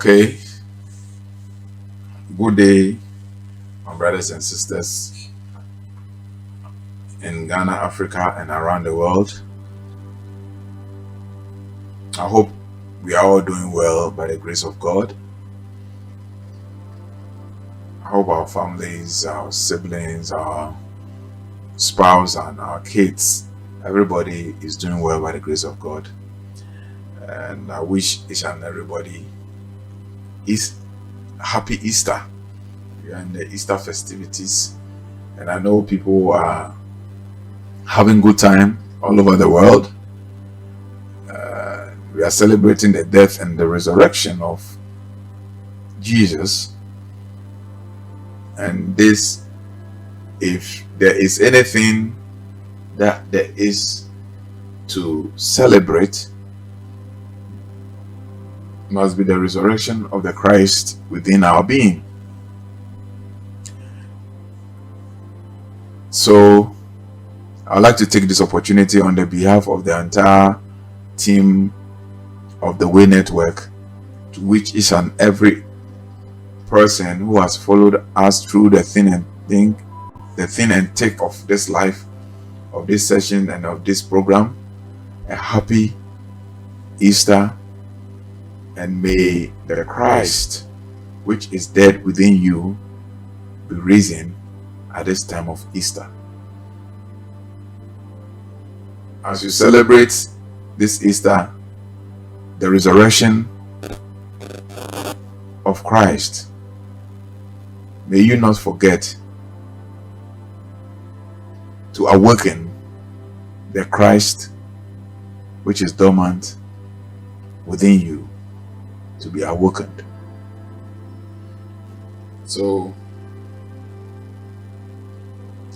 Okay, good day, my brothers and sisters in Ghana, Africa, and around the world. I hope we are all doing well by the grace of God. I hope our families, our siblings, our spouse, and our kids, everybody is doing well by the grace of God. And I wish each and everybody is happy Easter. We are in the Easter festivities, and I know people are having good time all over the world. We are celebrating the death and the resurrection of Jesus. And this, if there is anything that there is to celebrate, must be the resurrection of the Christ within our being. So I'd like to take this opportunity on the behalf of the entire team of the Way Network, to which each and every person who has followed us through the thin and thick of this life, of this session and of this program, a happy Easter, and may the Christ which is dead within you be risen at this time of Easter. As you celebrate this Easter, the resurrection of Christ, may you not forget to awaken the Christ which is dormant within you to be awakened. So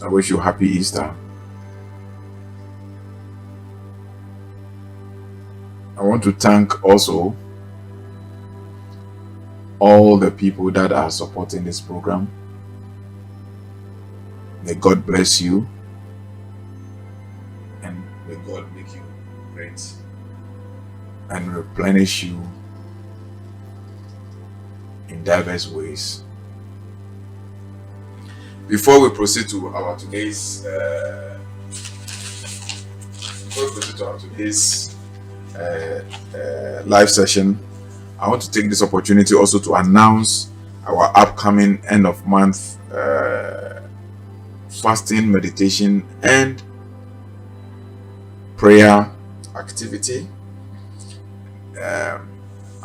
I wish you a happy Easter. I want to thank also all the people that are supporting this program. May God bless you, and may God make you great and replenish you in diverse ways. Before we proceed to our today's live session, I want to take this opportunity also to announce our upcoming end of month fasting, meditation, and prayer activity.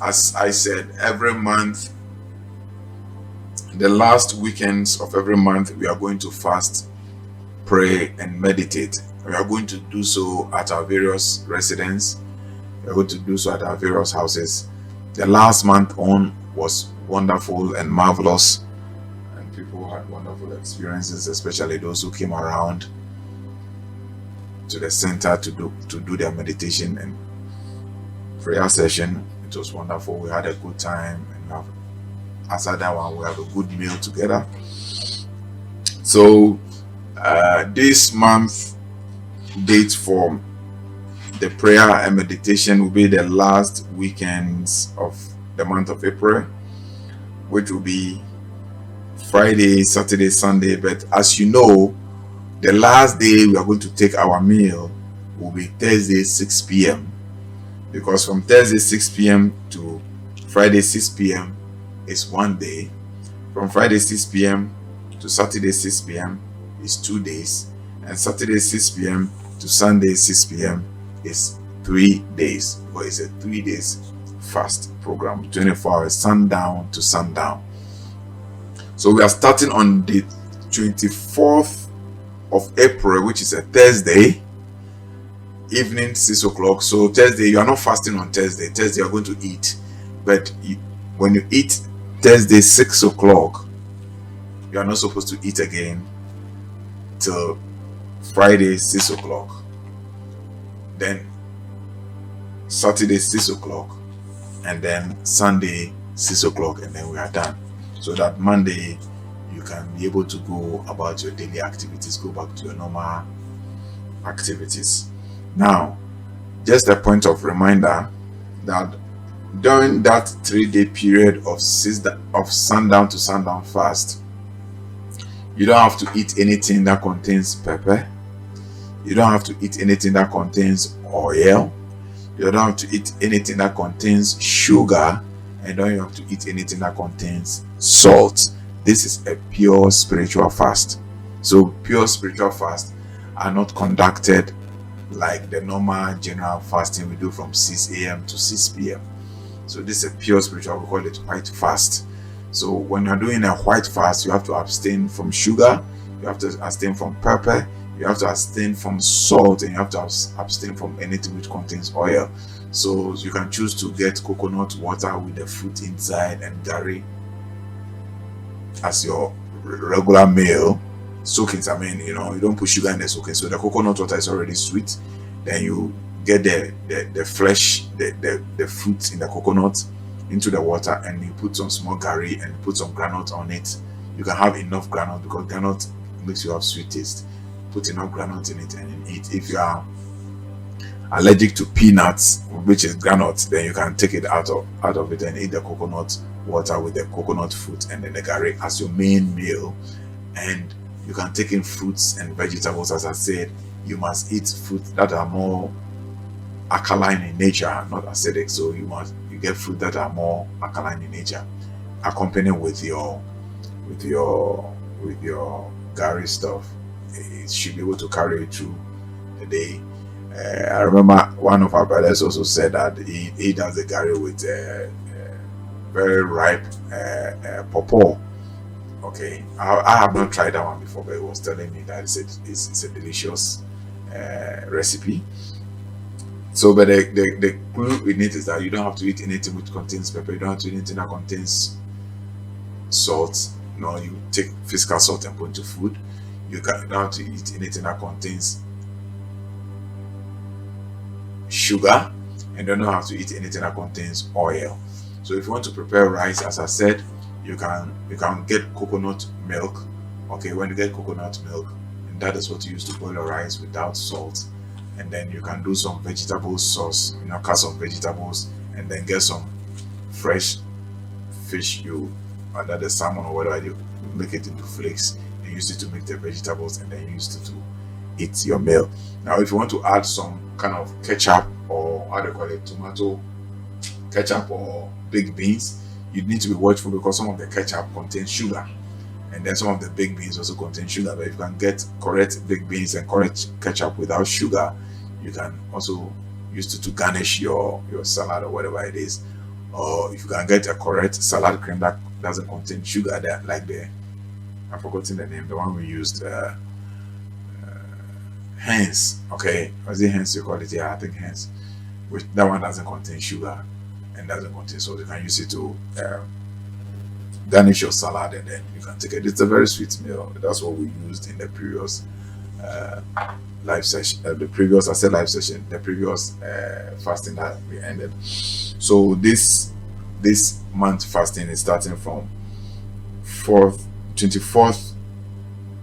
As I said, every month, the last weekends of every month, we are going to fast, pray, and meditate. We are going to do so at our various residences. We are going to do so at our various houses. The last month on was wonderful and marvelous, and people had wonderful experiences, especially those who came around to the center to do their meditation and prayer session. It was wonderful. We had a good time, and after that one, we have a good meal together. So this month date for the prayer and meditation will be the last weekends of the month of April, which will be Friday, Saturday, Sunday. But as you know, the last day we are going to take our meal will be Thursday 6 p.m. because from Thursday 6 p.m. to Friday 6 p.m. is one day. From Friday 6 p.m. to Saturday 6 p.m. is 2 days, and Saturday 6 p.m. to Sunday 6 p.m. is 3 days, because it's a 3 days fast program, 24 hours, sundown to sundown. So we are starting on the 24th of April, which is a Thursday evening, 6 o'clock. So Thursday, you are not fasting on Thursday. Thursday you are going to eat, but when you eat Thursday 6 o'clock, you are not supposed to eat again till Friday 6 o'clock. Then Saturday 6 o'clock, and then Sunday 6 o'clock, and then we are done. So that Monday you can be able to go about your daily activities, go back to your normal activities. Now, just a point of reminder that during that 3-day period of sundown to sundown fast, you don't have to eat anything that contains pepper. You don't have to eat anything that contains oil. You don't have to eat anything that contains sugar, and don't have to eat anything that contains salt. This is a pure spiritual fast. So pure spiritual fast are not conducted like the normal general fasting we do from 6 a.m. to 6 p.m. So this is a pure spiritual, we call it white fast. So when you're doing a white fast, you have to abstain from sugar, you have to abstain from pepper, you have to abstain from salt, and you have to abstain from anything which contains oil. So you can choose to get coconut water with the fruit inside and gari as your regular meal. Soakings, you don't put sugar in the soaking, so the coconut water is already sweet. Then you get the flesh, the fruit in the coconut into the water, and you put some small gari and put some granite on it. You can have enough granite because granite makes you have sweet taste. Put enough granite in it and eat. If you are allergic to peanuts, which is granite, then you can take it out of it and eat the coconut water with the coconut fruit and then the gari as your main meal. And you can take in fruits and vegetables. As I said, you must eat fruits that are more alkaline in nature, not acidic. So you get fruit that are more alkaline in nature, accompanied with your gari stuff. It should be able to carry you through the day. I remember one of our brothers also said that he does the gari with very ripe pawpaw. Okay, I have not tried that one before, but he was telling me that it's a delicious recipe. So, but the clue in it is that you don't have to eat anything which contains pepper. You don't have to eat anything that contains salt. No, you take physical salt and put into food. You don't have to eat anything that contains sugar, and you don't have to eat anything that contains oil. So if you want to prepare rice, as I said, you can get coconut milk. Okay, when you get coconut milk, and that is what you use to boil your rice without salt. And then you can do some vegetable sauce, cut some vegetables, and then get some fresh fish, under the salmon or whatever, you make it into flakes and use it to make the vegetables, and then use it to eat your meal. Now if you want to add some kind of ketchup, or how do you call it, tomato ketchup or baked beans, you need to be watchful because some of the ketchup contains sugar, and then some of the baked beans also contain sugar. But if you can get correct baked beans and correct ketchup without sugar, you can also use it to garnish your salad or whatever it is. Or if you can get a correct salad cream that doesn't contain sugar, that like I've forgotten the name, the one we used, Heinz. Okay, was it Heinz you call it? Yeah, I think Heinz. Which that one doesn't contain sugar and doesn't contain salt. You can use it to garnish your salad, and then you can take it. It's a very sweet meal. That's what we used in the previous live session. The previous fasting that we ended. So this month fasting is starting from 24th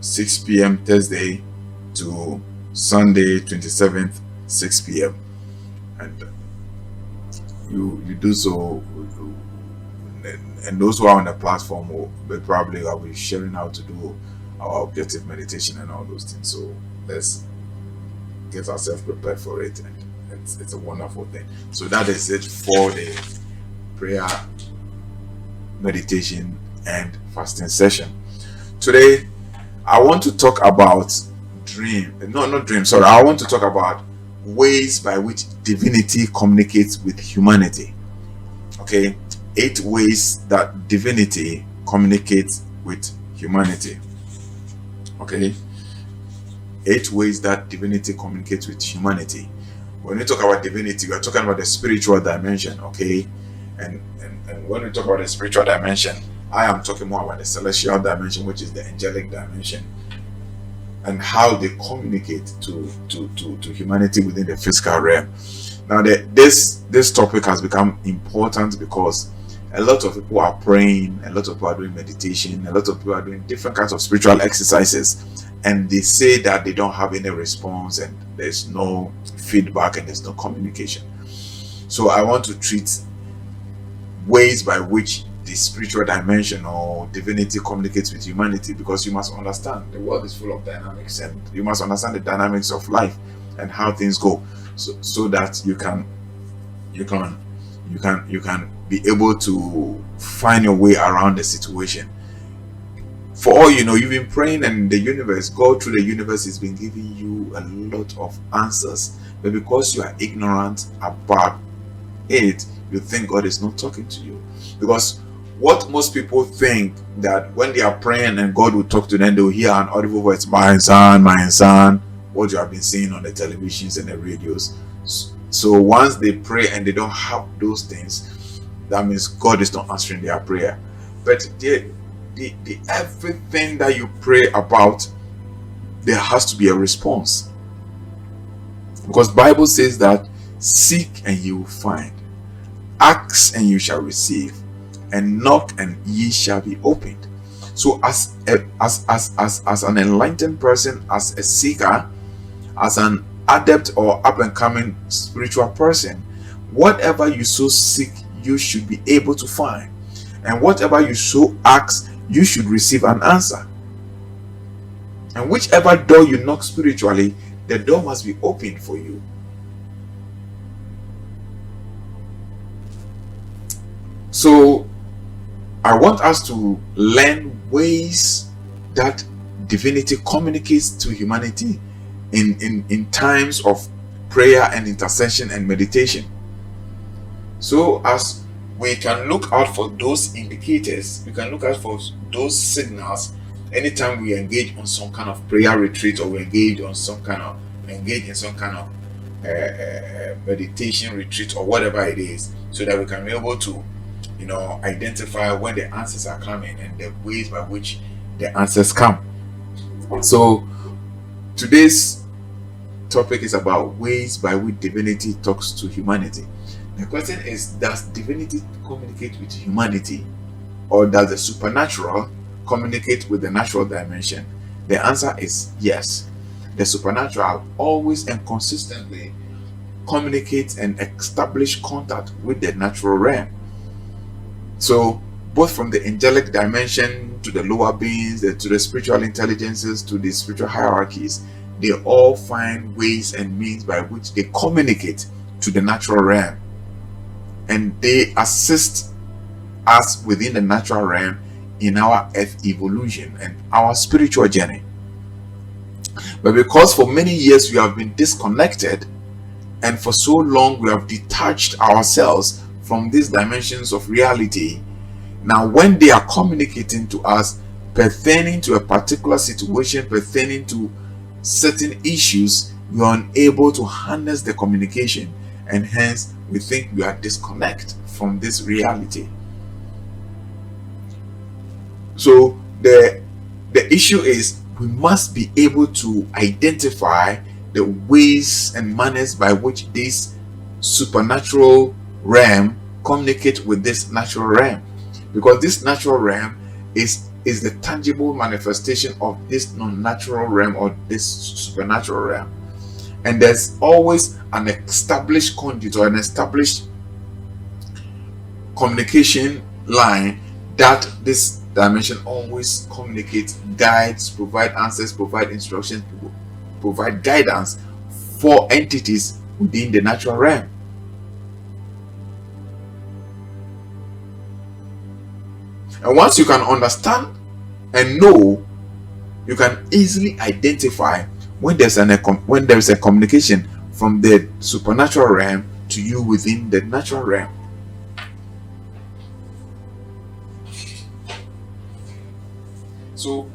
6 p.m. Thursday to Sunday 27th 6 p.m. and you do so, and those who are on the platform will probably be sharing how to do our objective meditation and all those things. So let's get ourselves prepared for it, and it's a wonderful thing. So that is it for the prayer, meditation, and fasting session. Today I want to talk about I want to talk about ways by which divinity communicates with humanity. Okay, 8 ways that divinity communicates with humanity. Okay, 8 ways that divinity communicates with humanity. When we talk about divinity, we are talking about the spiritual dimension. Okay, and when we talk about the spiritual dimension, I am talking more about the celestial dimension, which is the angelic dimension, and how they communicate to humanity within the physical realm. Now, this topic has become important because a lot of people are praying, a lot of people are doing meditation, a lot of people are doing different kinds of spiritual exercises, and they say that they don't have any response, and there's no feedback, and there's no communication. So I want to treat ways by which the spiritual dimension or divinity communicates with humanity, because you must understand the world is full of dynamics, and you must understand the dynamics of life and how things go, so that you can be able to find your way around the situation. For all you know, you've been praying, and the universe, God through the universe, has been giving you a lot of answers, but because you are ignorant about it, you think God is not talking to you. Because what most people think, that when they are praying and God will talk to them, they will hear an audible voice, my son, what you have been seeing on the televisions and the radios. So once they pray and they don't have those things, that means God is not answering their prayer. But the everything that you pray about, there has to be a response, because Bible says that seek and you will find, ask and you shall receive, and knock and ye shall be opened. So as an enlightened person, as a seeker, as an adept or up and coming spiritual person, whatever you so seek, you should be able to find, and whatever you so ask, you should receive an answer. And whichever door you knock spiritually, the door must be opened for you. So I want us to learn ways that divinity communicates to humanity in times of prayer and intercession and meditation. So as we can look out for those indicators, we can look out for those signals anytime we engage on some kind of prayer retreat, or we engage in some kind of meditation retreat, or whatever it is, so that we can be able to identify when the answers are coming and the ways by which the answers come. So today's topic is about ways by which divinity talks to humanity. The question is, does divinity communicate with humanity, or does the supernatural communicate with the natural dimension? The answer is yes. The supernatural always and consistently communicates and establish contact with the natural realm. So both from the angelic dimension to the lower beings, to the spiritual intelligences, to the spiritual hierarchies, they all find ways and means by which they communicate to the natural realm, and they assist us within the natural realm in our earth evolution and our spiritual journey. But because for many years we have been disconnected, and for so long we have detached ourselves from these dimensions of reality, now when they are communicating to us pertaining to a particular situation, pertaining to certain issues, we are unable to harness the communication, and hence we think we are disconnected from this reality. So the issue is, we must be able to identify the ways and manners by which this supernatural realm communicate with this natural realm, because this natural realm is the tangible manifestation of this non-natural realm, or this supernatural realm. And there's always an established conduit, or an established communication line that this dimension always communicates, guides, provide answers, provide instructions, provide guidance for entities within the natural realm. And once you can understand and know, you can easily identify when there is a communication from the supernatural realm to you within the natural realm. So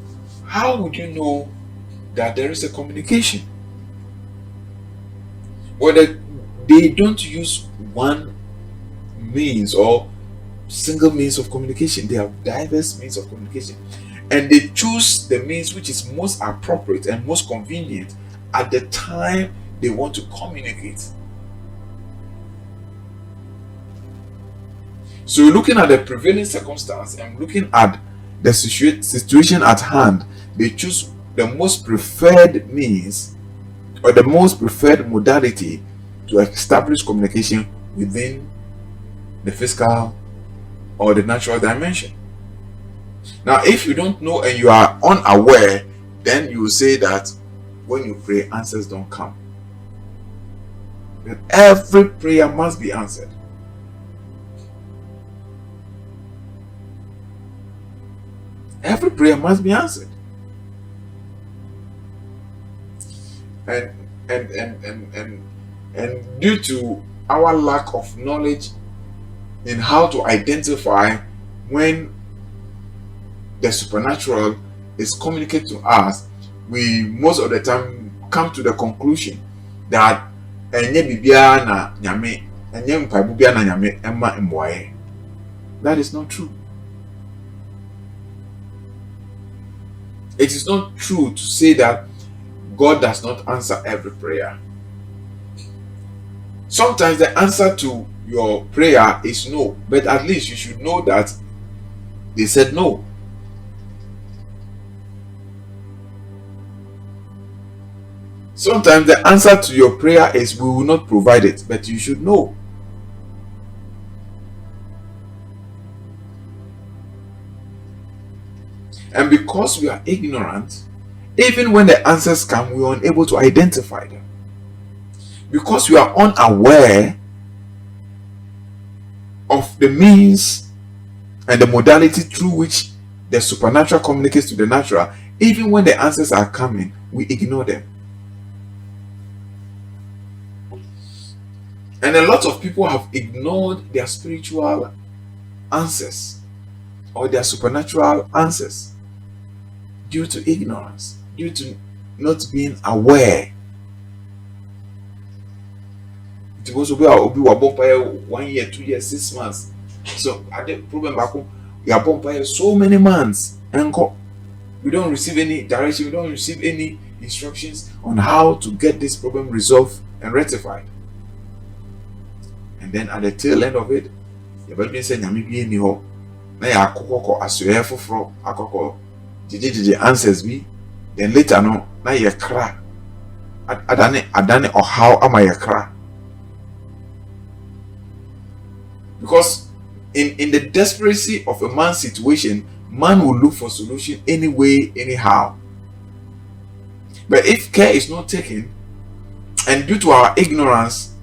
how would you know that there is a communication? Well, they don't use one means or single means of communication. They have diverse means of communication, and they choose the means which is most appropriate and most convenient at the time they want to communicate. So looking at the prevailing circumstance and looking at the situation at hand, they choose the most preferred means or the most preferred modality to establish communication within the physical or the natural dimension. Now, if you don't know and you are unaware, then you will say that when you pray, answers don't come. But every prayer must be answered. Every prayer must be answered. And due to our lack of knowledge in how to identify when the supernatural is communicated to us, we most of the time come to the conclusion that that is not true. It is not true to say that God does not answer every prayer. Sometimes the answer to your prayer is no, but at least you should know that they said no. Sometimes the answer to your prayer is we will not provide it, but you should know. And because we are ignorant, even when the answers come, we are unable to identify them. Because we are unaware of the means and the modality through which the supernatural communicates to the natural, even when the answers are coming, we ignore them. And a lot of people have ignored their spiritual answers or their supernatural answers due to ignorance, due to not being aware. It was about 1 year, 2 years, 6 months. So at the problem back home, we are bumping so many months and we don't receive any direction, we don't receive any instructions on how to get this problem resolved and rectified. And then at the tail end of it, you're going to say, "Nyami na ya akoko asoyefo fro akoko jiji answers be." Then later no na ye kra adane or how am I kra? Because in the desperacy of a man's situation, man will look for solution anyway, anyhow. But if care is not taken, and due to our ignorance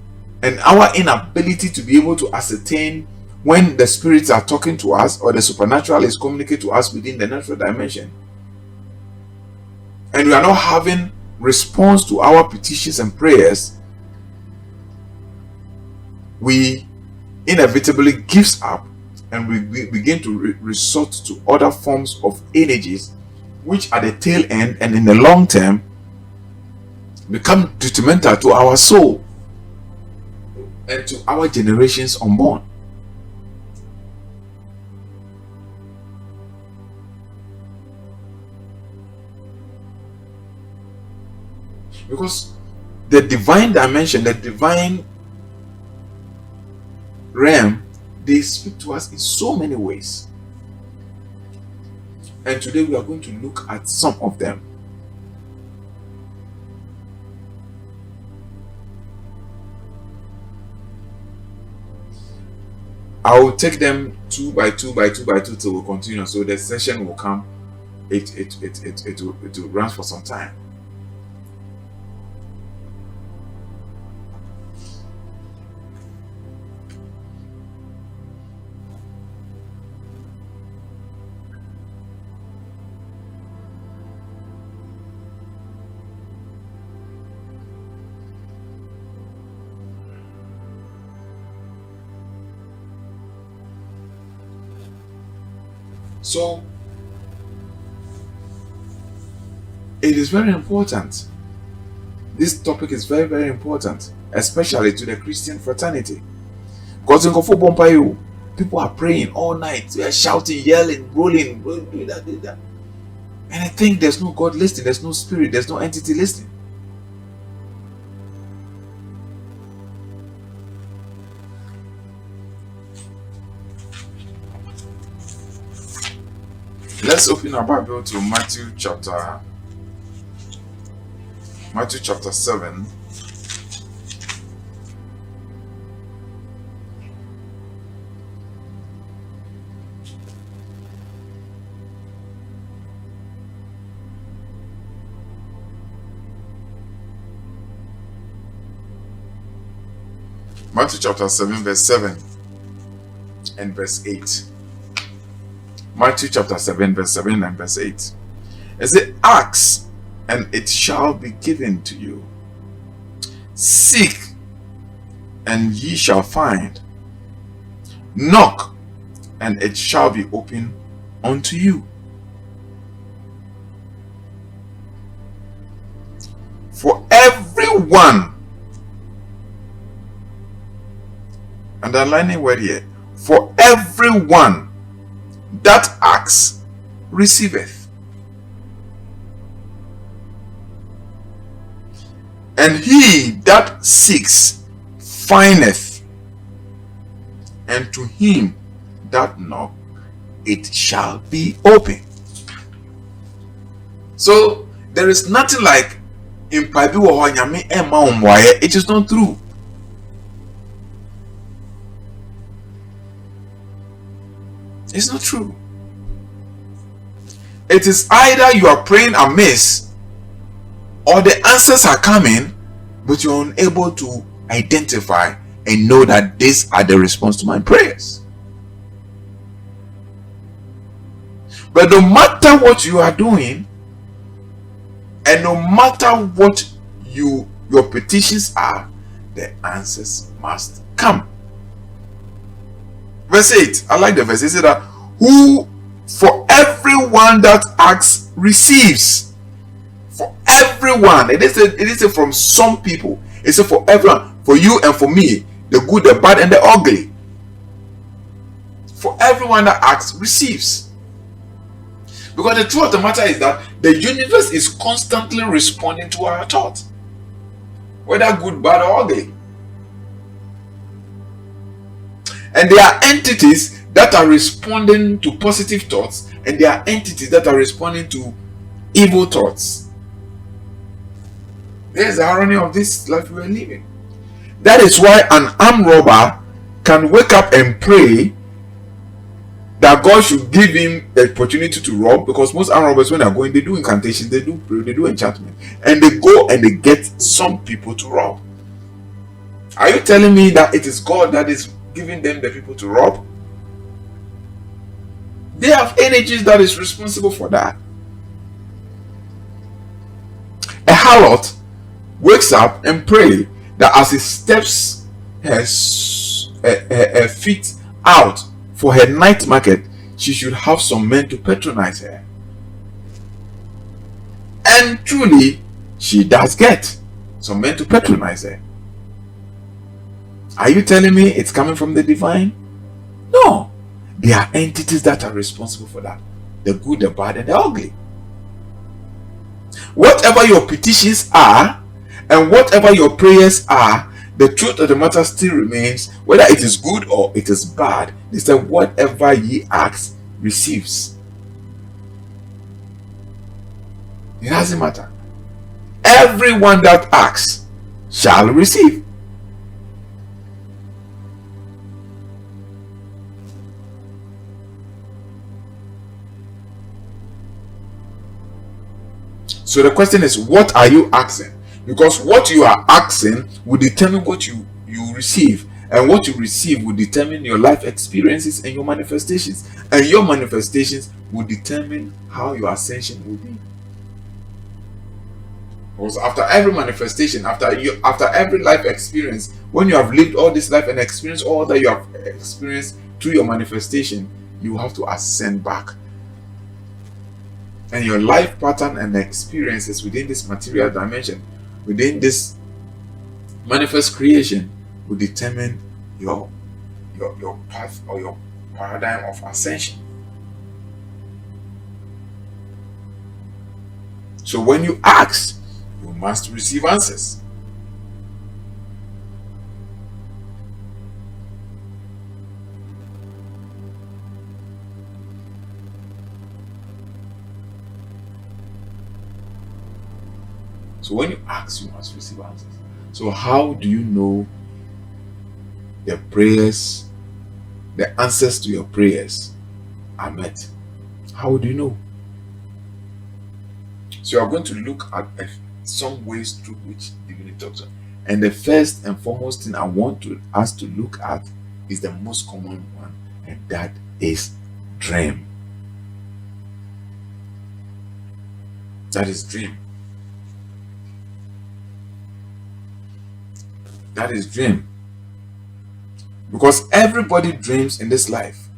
and our inability to be able to ascertain when the spirits are talking to us or the supernatural is communicating to us within the natural dimension, and we are not having response to our petitions and prayers, we inevitably gives up and we begin to resort to other forms of energies, which at the tail end and in the long term become detrimental to our soul and to our generations unborn. Because the divine dimension, the divine realm, they speak to us in so many ways. And today we are going to look at some of them. I will take them 2 by 2 by 2 by 2 till we continue. So the session will come. It will run for some time. So it is very important. This topic is very, very important, especially to the Christian fraternity. Because in Kofo Bompayo, people are praying all night, they are shouting, yelling, rolling, doing that. And I think there's no God listening, there's no spirit, there's no entity listening. Let's open our Bible to Matthew chapter 7. Matthew chapter 7, verse 7 and verse 8. Matthew chapter 7, verse 7 and verse 8. It says, ask, and it shall be given to you. Seek, and ye shall find. Knock, and it shall be opened unto you. For everyone, underlining word here, for everyone that asks receiveth, and he that seeks findeth, and to him that knock it shall be open. So there is nothing like it is not true. It's not true. It is either you are praying amiss or the answers are coming, but you're unable to identify and know that these are the response to my prayers. But no matter what you are doing, and no matter what your petitions are, the answers must come. Verse 8, I like the verse. It says that who for everyone that asks receives. For everyone. It is from some people. It's for everyone. For you and for me. The good, the bad, and the ugly. For everyone that asks receives. Because the truth of the matter is that the universe is constantly responding to our thoughts. Whether good, bad, or ugly. And there are entities that are responding to positive thoughts, and there are entities that are responding to evil thoughts. There's the irony of this life we are living. That is why an armed robber can wake up and pray that God should give him the opportunity to rob, because most armed robbers, when they are going, they do incantations, they do pray, they do enchantment, and they go and they get some people to rob. Are you telling me that it is God that is giving them the people to rob? They have energies that is responsible for that. A harlot wakes up and pray that as he steps her feet out for her night market, she should have some men to patronize her. And truly, she does get some men to patronize her. Are you telling me it's coming from the divine? No. There are entities that are responsible for that. The good, the bad, and the ugly. Whatever your petitions are, and whatever your prayers are, the truth of the matter still remains, whether it is good or it is bad. They say, whatever ye ask, receives. It doesn't matter. Everyone that asks shall receive. So the question is, what are you asking? Because what you are asking will determine what you receive. And what you receive will determine your life experiences and your manifestations. And your manifestations will determine how your ascension will be. Because after every manifestation, after every life experience, when you have lived all this life and experienced all that you have experienced through your manifestation, you have to ascend back. And your life pattern and experiences within this material dimension, within this manifest creation, will determine your path or your paradigm of ascension. So when you ask, you must receive answers. So when you ask, you must receive answers. So how do you know the prayers, the answers to your prayers are met? How do you know? So you are going to look at some ways through which Divinity talks. And the first and foremost thing I want us to look at is the most common one, and that is dream. That is dream. That is dream. Because everybody dreams in this life.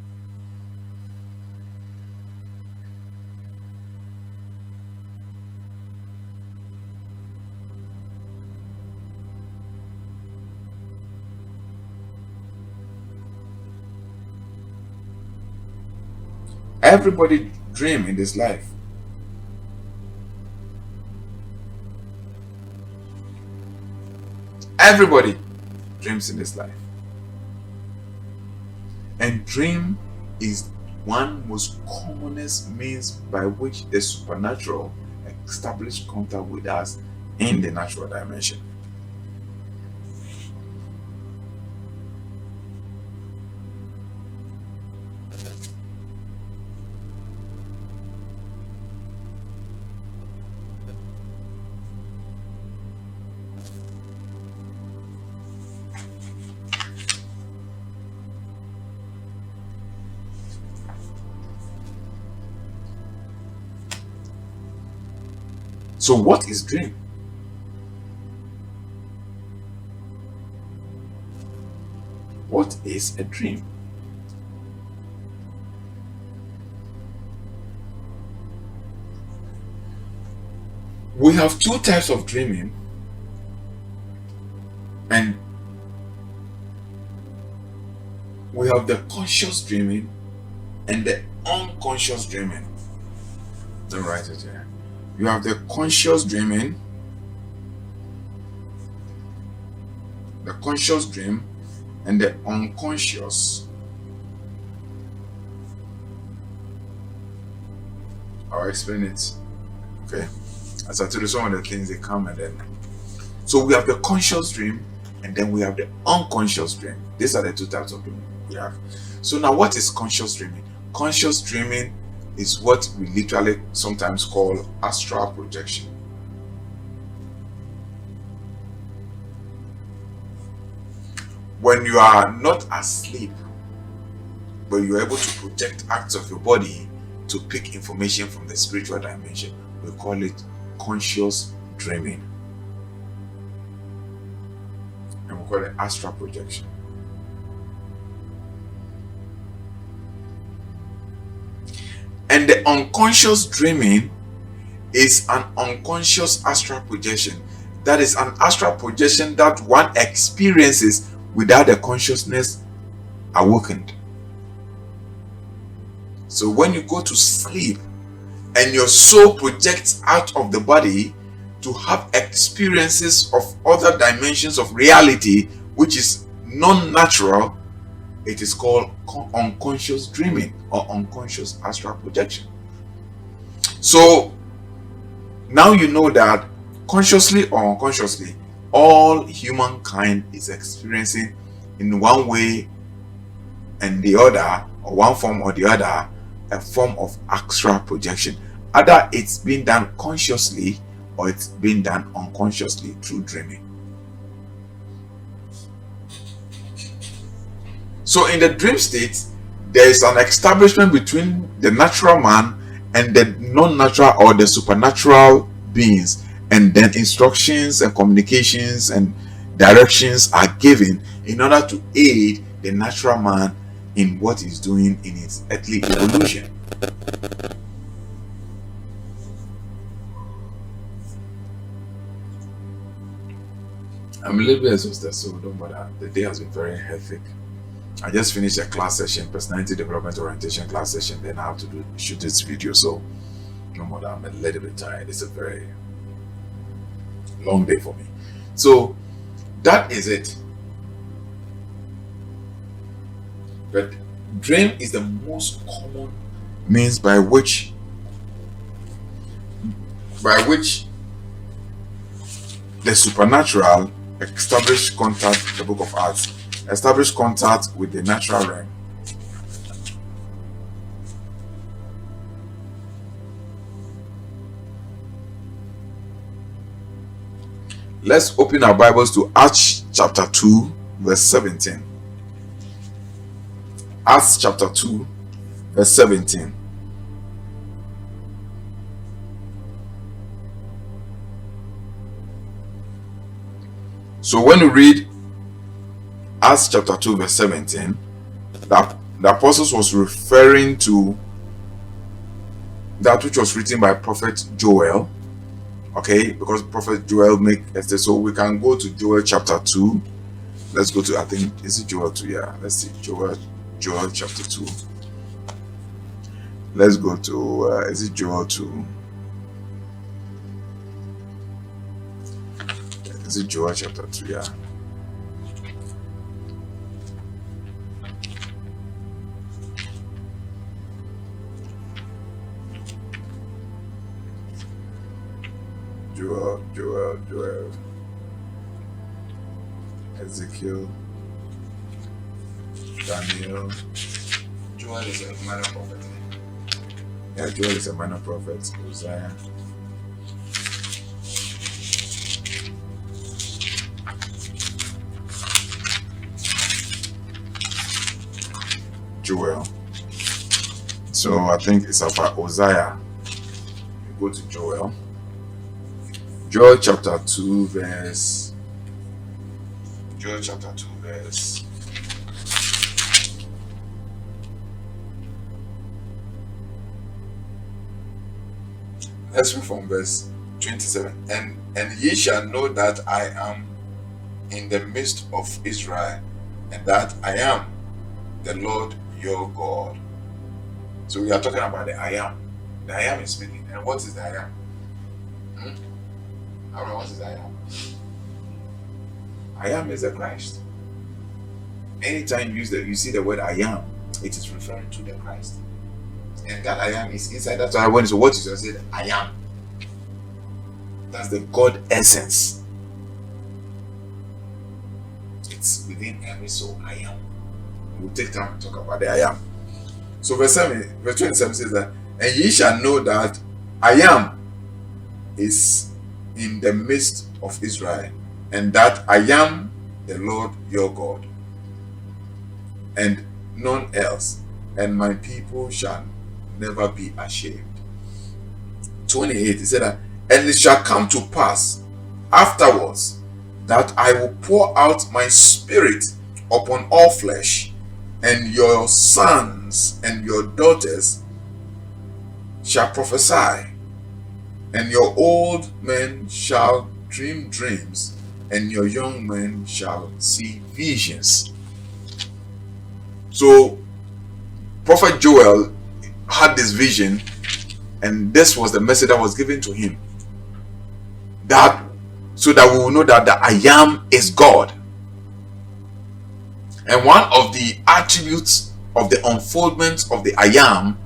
Everybody dream in this life. Everybody dreams in this life. And dream is one most commonest means by which the supernatural establish contact with us in the natural dimension. So what is dream? What is a dream? We have two types of dreaming, and we have the conscious dreaming and the unconscious dreaming. Don't write it here. You have the conscious dreaming, the conscious dream, and the unconscious. I'll explain it. Okay. As I told you, some of the things they come and then. So we have the conscious dream, and then we have the unconscious dream. These are the two types of dreaming we have. So now, what is conscious dreaming? Conscious dreaming is what we literally sometimes call astral projection. When you are not asleep, but you are able to project acts of your body to pick information from the spiritual dimension, we call it conscious dreaming. And we call it astral projection. And the unconscious dreaming is an unconscious astral projection. That is an astral projection that one experiences without the consciousness awakened. So when you go to sleep and your soul projects out of the body to have experiences of other dimensions of reality, which is non-natural, it is called unconscious dreaming or unconscious astral projection. So now you know that consciously or unconsciously, all humankind is experiencing in one way and the other, or one form or the other, a form of astral projection. Either it's being done consciously or it's being done unconsciously through dreaming. So in the dream state, there is an establishment between the natural man and the non-natural or the supernatural beings, and then instructions and communications and directions are given in order to aid the natural man in what he's doing in its earthly evolution. I'm a little bit exhausted, so don't bother. The day has been very hectic. I just finished a class session, personality development orientation class session. Then I have to shoot this video, so no more. I'm a little bit tired. It's a very long day for me. So that is it. But dream is the most common means by which the supernatural establish contact, the book of Acts, establish contact with the natural realm. Let's open our Bibles to Acts chapter 2, verse 17. Acts chapter 2, verse 17. So when you read Acts chapter 2, verse 17, the apostles was referring to that which was written by prophet Joel. Okay, because prophet Joel make it, so we can go to Joel chapter 2. Let's go to, I think, is it Joel 2? Yeah, let's see, Joel chapter 2. Let's go to, is it Joel 2? Is it Joel chapter 2? Yeah. Joel, Ezekiel, Daniel. Joel is a minor prophet. Yeah, Joel is a minor prophet. Hosea. Joel. So I think it's about Hosea. We go to Joel. Joel chapter 2 verse. Let's read from verse 27. And ye shall know that I am in the midst of Israel, and that I am the Lord your God. So we are talking about the I am. The I am is speaking. And what is the I am? What is I am? I am is the Christ. Anytime you see the word I am, it is referring to the Christ. And that I am is inside. That's why when so what is said, I am. That's the God essence. It's within every soul. I am. We'll take time to talk about the I am. So verse 27 says that, and ye shall know that I am is in the midst of Israel, and that I am the Lord your God, and none else, and my people shall never be ashamed. 28, he said that, and it shall come to pass afterwards that I will pour out my spirit upon all flesh, and your sons and your daughters shall prophesy, and your old men shall dream dreams, and your young men shall see visions. So Prophet Joel had this vision, and this was the message that was given to him, that so that we will know that the I am is God. And one of the attributes of the unfoldment of the I am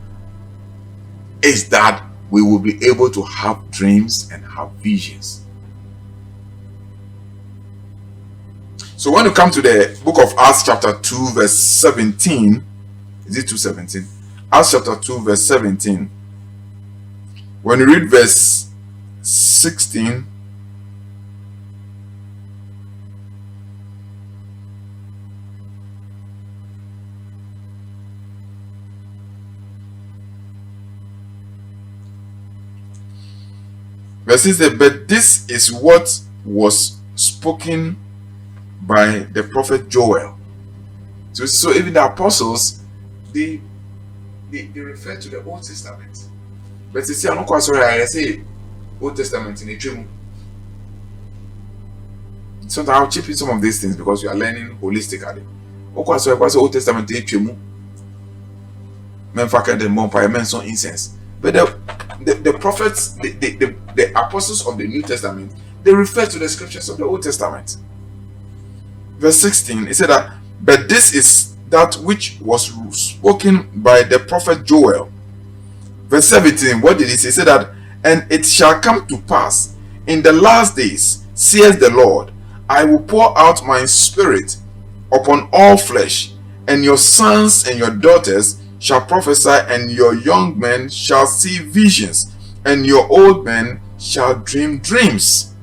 is that we will be able to have dreams and have visions. So when you come to the book of Acts chapter 2 verse 17, is it 2:17? Acts chapter 2 verse 17. When you read verse 16, verse 16, but this is what was spoken by the prophet Joel. So even the apostles, they refer to the Old Testament. But you see, I'm not quite sorry, I say Old Testament in a dream. Sometimes I'll chip in some of these things because we are learning holistically. Quite sorry, I say Old Testament in a dream. Men fucking the more men some incense. But the prophets, the apostles of the New Testament, they refer to the scriptures of the Old Testament. Verse 16, it said that, but this is that which was spoken by the prophet Joel. Verse 17, what did he say? He said that, and it shall come to pass in the last days, saith the Lord, I will pour out my spirit upon all flesh, and your sons and your daughters shall prophesy, and your young men shall see visions, and your old men shall dream dreams.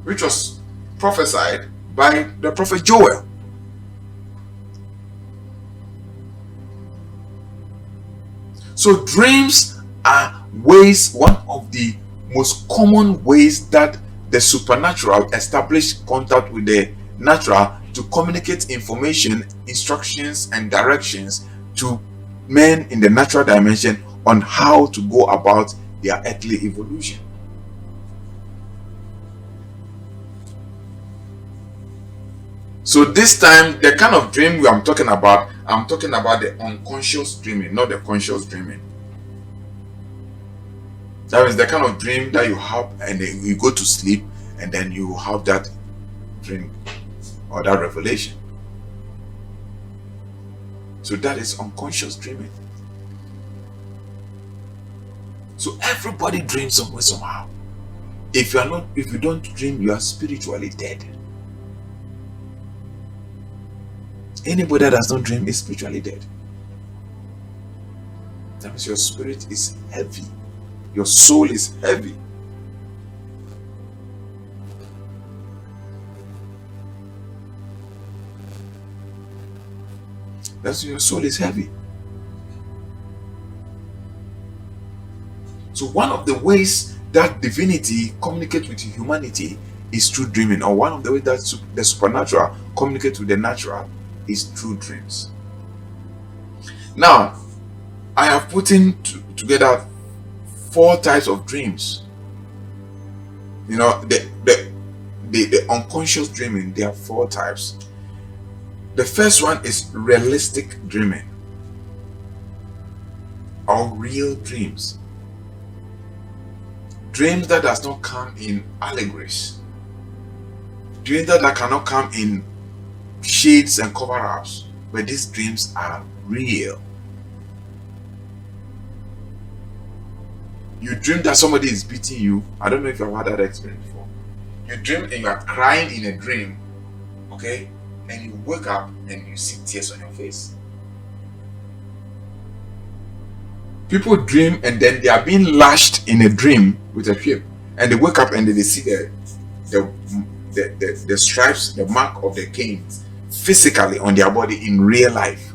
which was prophesied by the prophet Joel. So dreams are one of the most common ways that the supernatural establish contact with the natural to communicate information, instructions, and directions to men in the natural dimension on how to go about their earthly evolution. So this time, the kind of dream I'm talking about the unconscious dreaming, not the conscious dreaming. That is the kind of dream that you have and then you go to sleep and then you have that dream or that revelation. So that is unconscious dreaming. So everybody dreams somewhere, somehow. If you don't dream, you are spiritually dead. Anybody that does not dream is spiritually dead. That means your spirit is heavy. Your soul is heavy. That's your soul is heavy. So one of the ways that divinity communicates with humanity is through dreaming, or one of the ways that the supernatural communicates with the natural is through dreams. Now, I have put together 4 types of dreams. The unconscious dreaming, there are 4 types. The first one is realistic dreaming, or real dreams. Dreams that does not come in allegories. Dreams that cannot come in shades and cover-ups, but these dreams are real. You dream that somebody is beating you. I don't know if you've had that experience before. You dream and you are crying in a dream, okay? And you wake up and you see tears on your face. People dream and then they are being lashed in a dream with a whip, and they wake up and they see the stripes, the mark of the canes physically on their body in real life.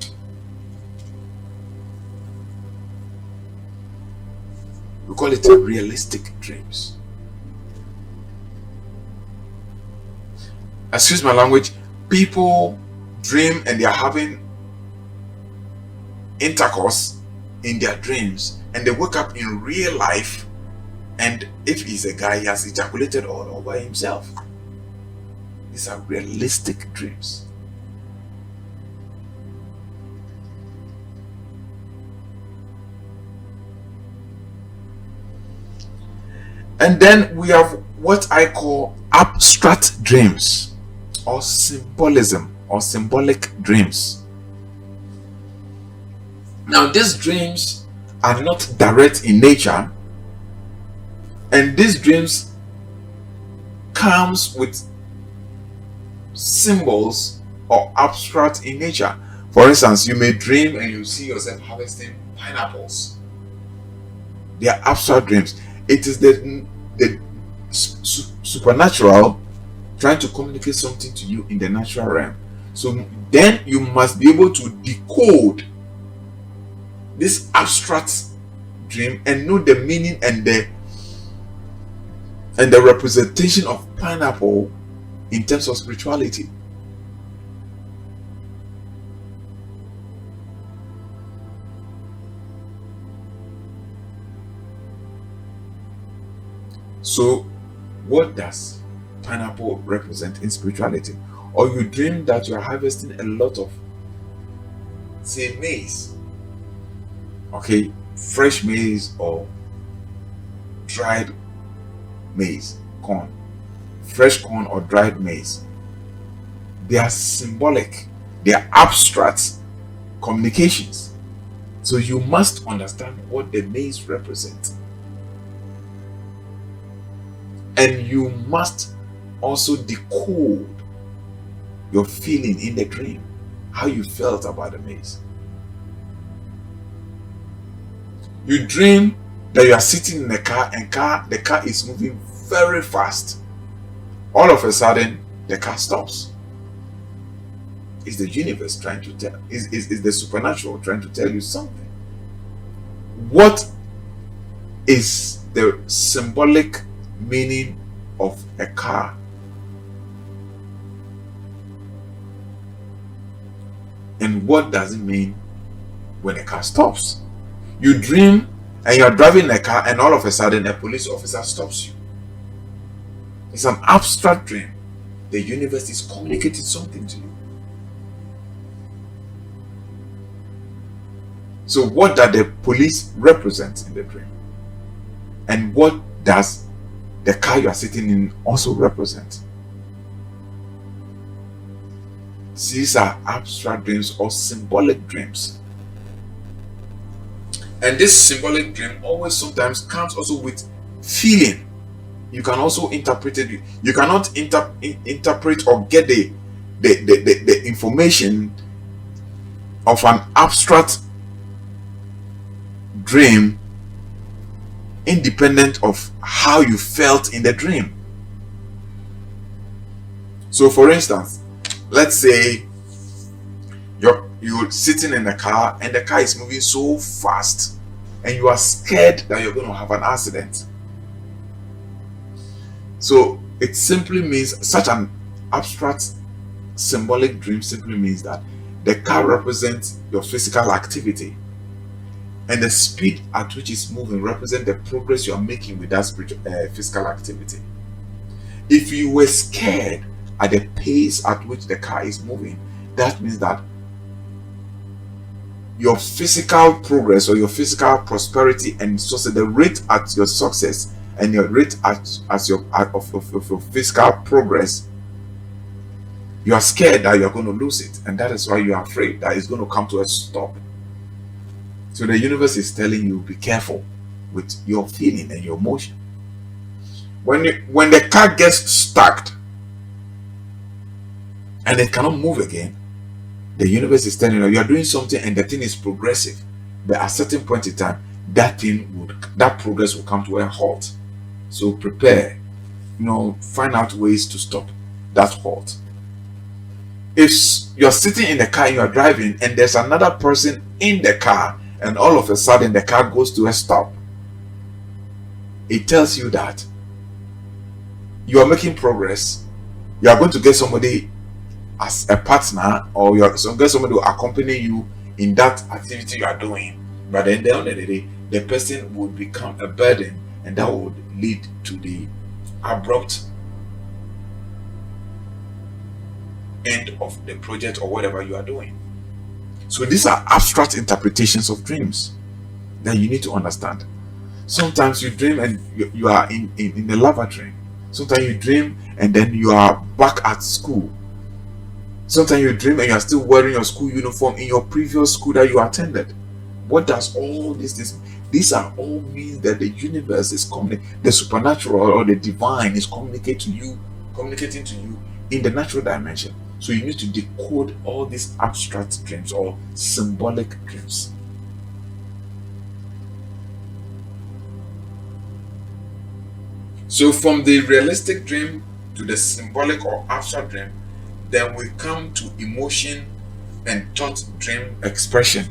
We call it realistic dreams. Excuse my language. People dream and they are having intercourse in their dreams, and they wake up in real life, and if he's a guy, he has ejaculated all over himself. These are realistic dreams. And then we have what I call abstract dreams, or symbolism, or symbolic dreams. Now, these dreams are not direct in nature, and these dreams comes with symbols or abstract in nature. For instance, you may dream and you see yourself harvesting pineapples. They are abstract dreams. It is the supernatural trying to communicate something to you in the natural realm. So then you must be able to decode this abstract dream and know the meaning and the representation of pineapple in terms of spirituality. So what does pineapple represent in spirituality? Or you dream that you are harvesting a lot of, say, maize, okay, fresh maize or dried maize, corn, fresh corn or dried maize. They are symbolic, they are abstract communications. So you must understand what the maize represents. And you must also decode your feeling in the dream, how you felt about the maize. You dream that you are sitting in a car and the car is moving very fast. All of a sudden, the car stops. It's the universe trying to tell, is the supernatural trying to tell you something. What is the symbolic meaning of a car? And what does it mean when a car stops? You dream and you are driving a car and all of a sudden a police officer stops you. It's an abstract dream. The universe is communicating something to you. So what does the police represent in the dream? And what does the car you are sitting in also represent? These are abstract dreams or symbolic dreams. And this symbolic dream always sometimes comes also with feeling. You can also interpret it. You cannot interpret or get the information of an abstract dream independent of how you felt in the dream. So for instance, let's say you're sitting in a car and the car is moving so fast and you are scared that you're going to have an accident. So it simply means, such an abstract symbolic dream simply means that the car represents your physical activity, and the speed at which it's moving represents the progress you are making with that physical activity. If you were scared at the pace at which the car is moving, that means that your physical progress or your physical prosperity and so the rate at your success and your rate of your physical progress, you are scared that you're going to lose it, and that is why you are afraid that it's going to come to a stop. So the universe is telling you, be careful with your feeling and your emotion. When the car gets stuck and it cannot move again, the universe is telling you are doing something and the thing is progressive, but at a certain point in time, that progress will come to a halt. So prepare, find out ways to stop that halt. If you're sitting in the car and you are driving and there's another person in the car and all of a sudden the car goes to a stop, it tells you that you are making progress. You are going to get somebody as a partner, or you are going to get somebody to accompany you in that activity you are doing. But then at the end of the day, the person would become a burden, and that would lead to the abrupt end of the project or whatever you are doing. So these are abstract interpretations of dreams that you need to understand. Sometimes you dream and you are in the lavatory. Sometimes you dream and then you are back at school. Sometimes you dream and you are still wearing your school uniform in your previous school that you attended. What does all this? These are all means that the universe is the supernatural or the divine is communicating to you in the natural dimension. So you need to decode all these abstract dreams or symbolic dreams. So from the realistic dream to the symbolic or abstract dream, then we come to emotion and thought dream expression.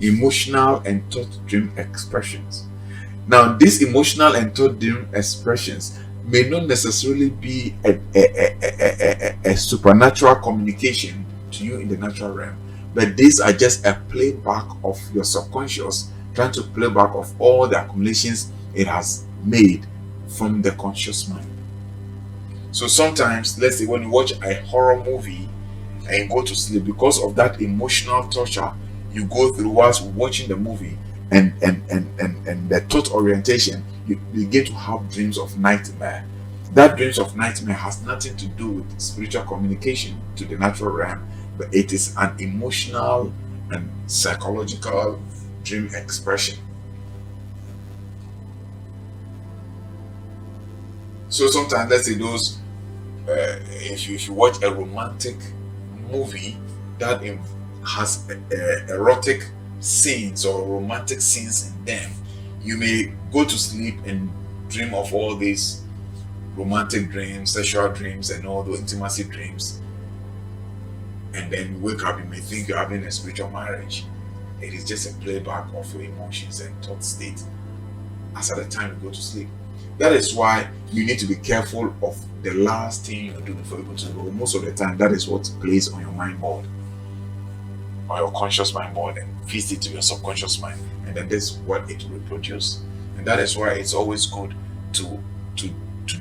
Emotional and thought dream expressions. Now, these emotional and thought dream expressions may not necessarily be a supernatural communication to you in the natural realm, but these are just a playback of your subconscious trying to play back of all the accumulations it has made from the conscious mind. So sometimes, let's say when you watch a horror movie and you go to sleep, because of that emotional torture you go through whilst watching the movie and the thought orientation, you begin to have dreams of nightmare. That dreams of nightmare has nothing to do with spiritual communication to the natural realm, but it is an emotional and psychological dream expression. So sometimes, let's say those, if you watch a romantic movie that has erotic scenes or romantic scenes in them, you may go to sleep and dream of all these romantic dreams, sexual dreams, and all the intimacy dreams. And then you wake up, you may think you're having a spiritual marriage. It is just a playback of your emotions and thought state as at the time you go to sleep. That is why you need to be careful of the last thing you do before you go to sleep. Most of the time, that is what plays on your mind board, or your conscious mind board, and feeds it to your subconscious mind, and then this is what it will reproduce. And that is why it's always good to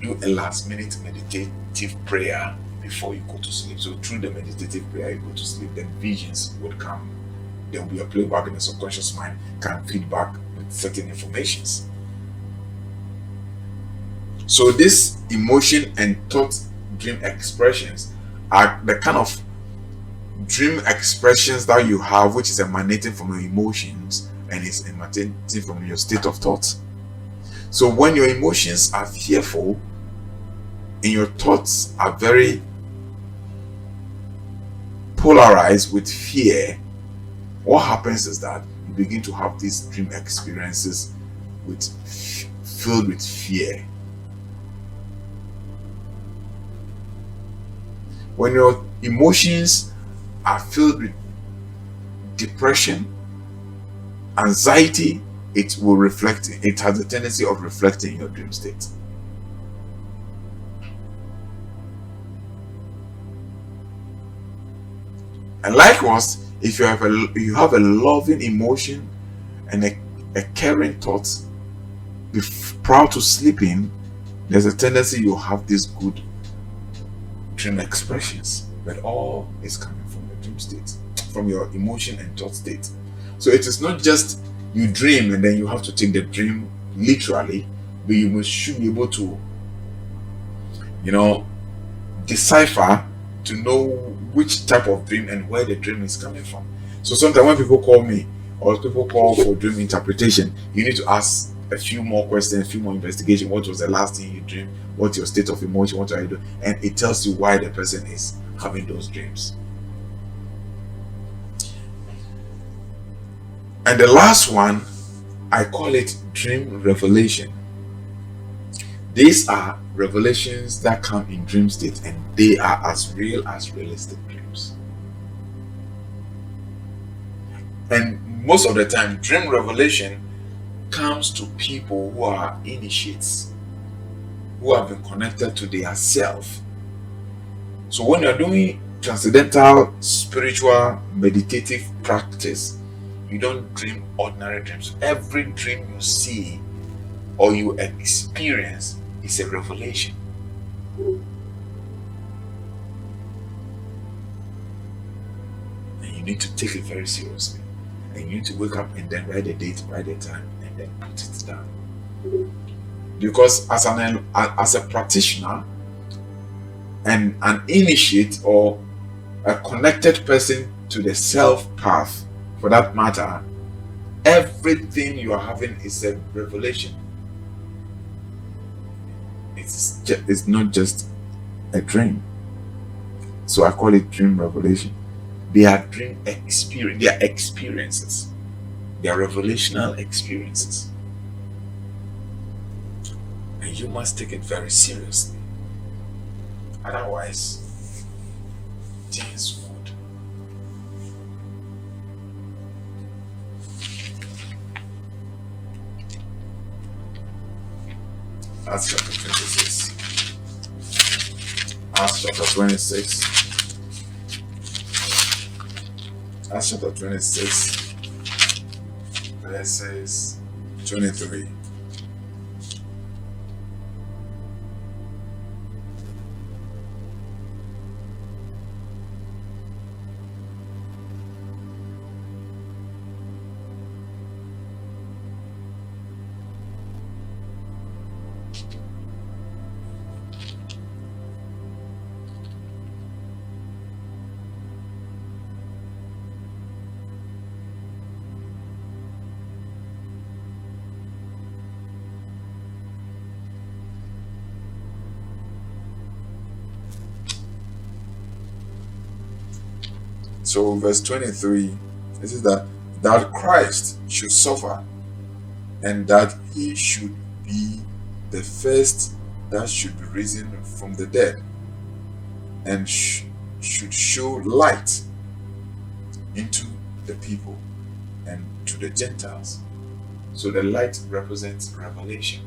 do a last minute meditative prayer before you go to sleep. So through the meditative prayer you go to sleep, then visions would come. There will be a playback in the subconscious mind, can feed back with certain informations. So this emotion and thought dream expressions are the kind of dream expressions that you have, which is emanating from your emotions and is emanating from your state of thought. So when your emotions are fearful and your thoughts are very polarized with fear, what happens is that you begin to have these dream experiences filled with fear. When your emotions are filled with depression, anxiety, it has a tendency of reflecting your dream state. And likewise, if you have a loving emotion and a caring thought prior to sleeping, there's a tendency you'll have these good dream expressions. But all is coming from your dream state, from your emotion and thought state. So it is not just you dream and then you have to take the dream literally, but you should be able to, decipher to know which type of dream and where the dream is coming from. So sometimes when people call me or people call for dream interpretation, you need to ask a few more questions, a few more investigation. What was the last thing you dreamed? What's your state of emotion? What are you doing? And it tells you why the person is having those dreams. And the last one, I call it dream revelation. These are revelations that come in dream state, and they are as real as realistic dreams. And most of the time, dream revelation comes to people who are initiates, who have been connected to their self. So when you're doing transcendental, spiritual, meditative practice, you don't dream ordinary dreams. Every dream you see or you experience is a revelation. And you need to take it very seriously. And you need to wake up and then write the date, write the time, and then put it down. Because as a practitioner and an initiate or a connected person to the self path, for that matter, everything you are having is a revelation. It's not just a dream. So I call it dream revelation. They are dream experience. They are experiences. They are revelational experiences. And you must take it very seriously. Otherwise, things would. Acts chapter 26. Acts chapter 26. Acts chapter 26, verses 23. So verse 23, it says that Christ should suffer and that he should be the first that should be risen from the dead and should show light into the people and to the Gentiles. So the light represents revelation.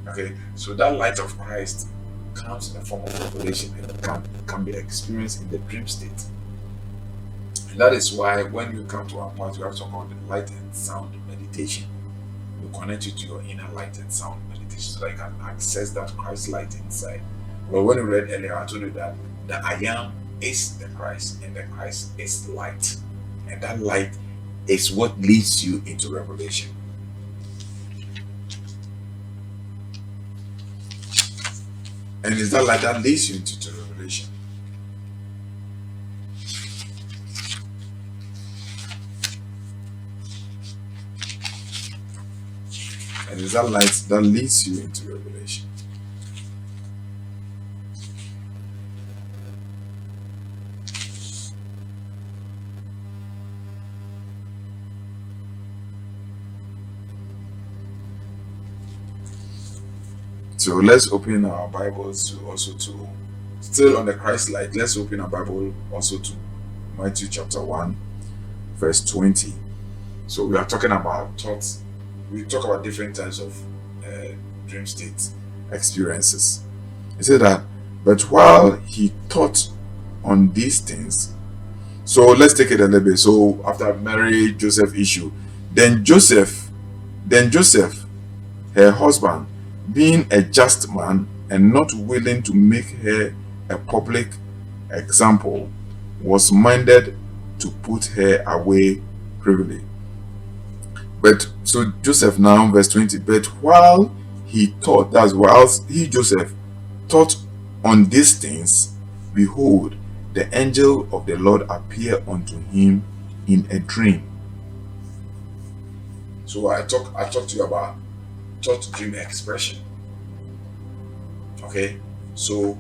Okay, so that light of Christ comes in the form of revelation and can be experienced in the dream state. And that is why when you come to our point, we have to talk about the light and sound meditation. We connect you to your inner light and sound meditation so that you can access that Christ light inside. But when we read earlier, I told you that the I am is the Christ and the Christ is light. And that light is what leads you into revelation. And it's that light that leads you into revelation. And it's that light that leads you into revelation. So let's open our Bibles to still on the Christ light. Let's open our Bible also to Matthew chapter 1, verse 20. So we are talking about thoughts. We talk about different types of dream state experiences. He said that, but while he thought on these things, so let's take it a little bit. So after Mary Joseph issue, then Joseph, her husband, being a just man and not willing to make her a public example, was minded to put her away privily. But so Joseph now, verse 20, but while he thought, that's whilst he, Joseph, thought on these things, behold, the angel of the Lord appeared unto him in a dream. So I talked to you about thought dream expression. Okay, so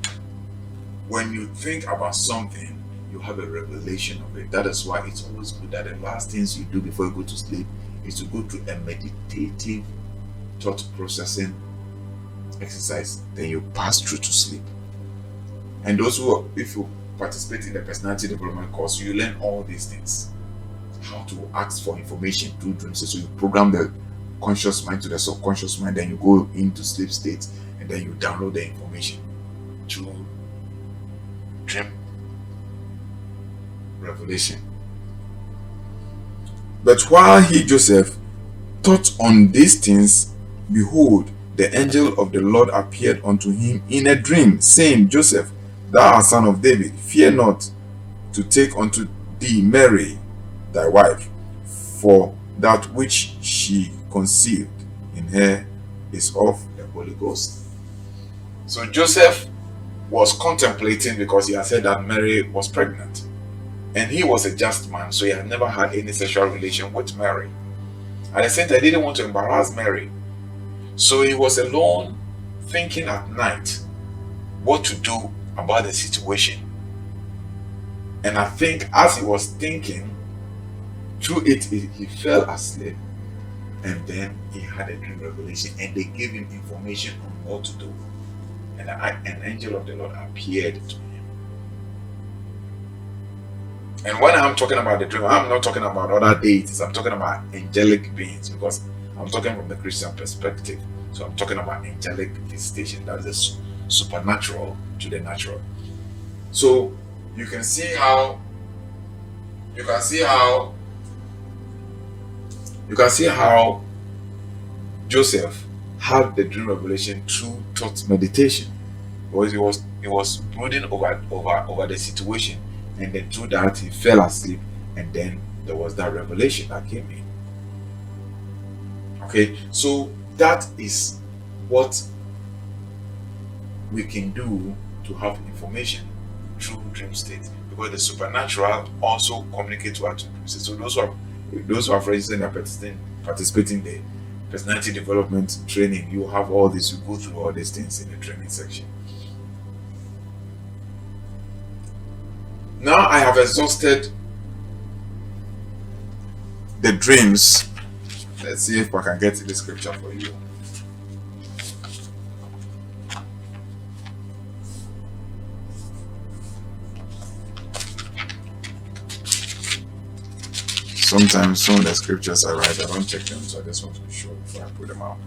when you think about something, you have a revelation of it. That is why it's always good that the last things you do before you go to sleep is to go through a meditative thought processing exercise. Then you pass through to sleep. And those who, if you participate in the personality development course, you learn all these things. How to ask for information through dreams. So you program the conscious mind to the subconscious mind, then you go into sleep state, and then you download the information through dream revelation. But while he, Joseph, thought on these things, behold, the angel of the Lord appeared unto him in a dream, saying, Joseph, thou art son of David, fear not to take unto thee Mary thy wife, for that which she conceived in her is of the Holy Ghost. So Joseph was contemplating because he had said that Mary was pregnant. And he was a just man, so he had never had any sexual relation with Mary. At the same time, he didn't want to embarrass Mary. So he was alone, thinking at night what to do about the situation. And I think as he was thinking through it, he fell asleep. And then he had a dream revelation, and they gave him information on what to do. And an angel of the Lord appeared to him. And when I'm talking about the dream, I'm not talking about other deities. I'm talking about angelic beings, because I'm talking from the Christian perspective. So I'm talking about angelic visitation. That is supernatural to the natural. So you can see how Joseph had the dream revelation through thought meditation, because he was brooding over the situation. And then through that, he fell asleep, and then there was that revelation that came in. Okay, so that is what we can do to have information through dream state, because the supernatural also communicates to our dream state. So those who have registered and participating in the personality development training, you have all this. You go through all these things in the training section. Now I have exhausted the dreams. Let's see if I can get to the scripture for you. sometimes some of the scriptures I write, I don't check them, so I just want to be sure before I put them out.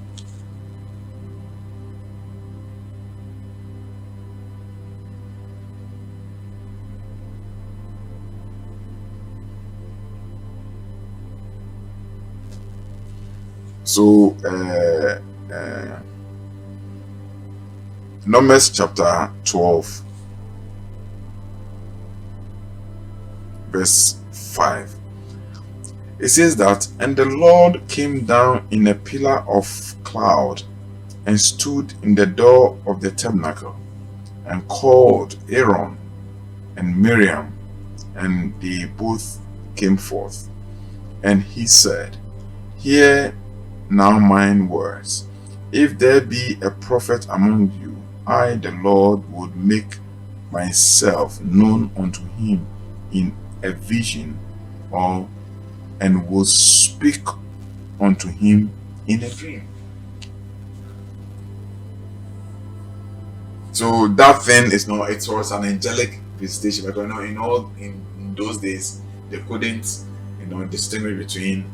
So, Numbers chapter 12, verse 5. It says that, and the Lord came down in a pillar of cloud and stood in the door of the tabernacle and called Aaron and Miriam, and they both came forth. And he said, Hear now mine words. If there be a prophet among you, I, the Lord, would make myself known unto him in a vision, and will speak unto him in a dream. So that thing is not, it was an angelic visitation, because in those days they couldn't distinguish between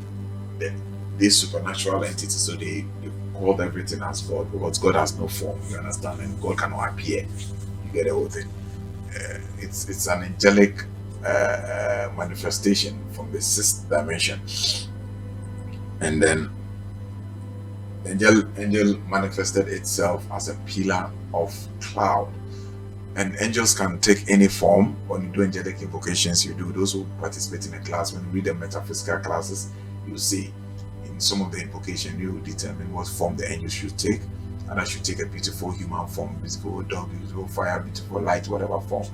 these supernatural entities, so they called everything as God, because God has no form, you understand, and God cannot appear. You get the whole thing. It's an angelic manifestation from the sixth dimension, and then angel manifested itself as a pillar of cloud. And angels can take any form. When you do angelic invocations, you do, those who participate in a class, when you read the metaphysical classes, you see in some of the invocation you will determine what form the angel should take, and that should take a beautiful human form, beautiful dog, beautiful fire, beautiful light, whatever form